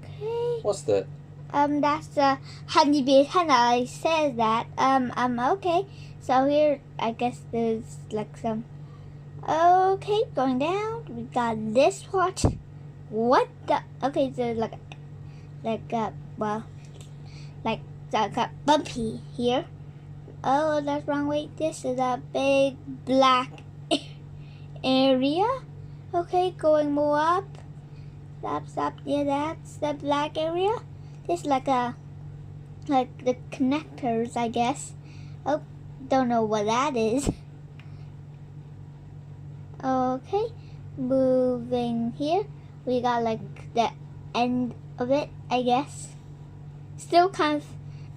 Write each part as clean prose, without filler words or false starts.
Okay. What's that? That's the honeybee antenna. I said that. Okay. So here, I guess there's like some. Okay, going down. We got this watch. What the? Okay, so well, like got bumpy here. Oh, that's wrong way. This is a big black area. Okay, going more up. Stop. Yeah, that's the black area. This like the connectors, I guess. Oh, don't know what that is. Okay, moving here. We got like the end of it, I guess. Still can't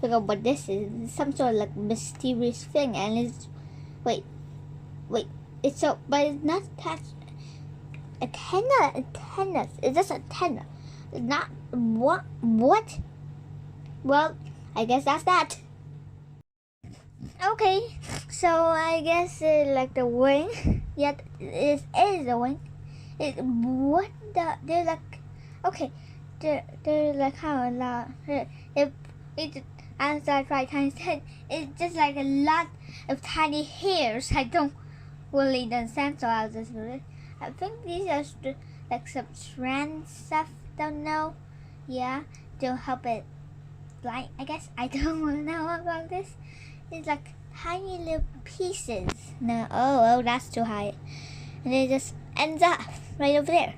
figure out what this is. Some sort of like mysterious thing, and it's wait. It's so, but it's not attached. Antennas. Is this antenna? It's not what? Well, I guess that's that. Okay, so I guess like the wing. Yeah, it is the wing. What the? They're like, okay, they're like how a lot. It as I tried to say, it's just like a lot of tiny hairs. I don't really understand, so I'll just do it. I think these are like some strand stuff. Don't know. Yeah, to help it fly. I guess I don't know about this. It's like tiny little pieces. No, oh, that's too high. And it just ends up right over there.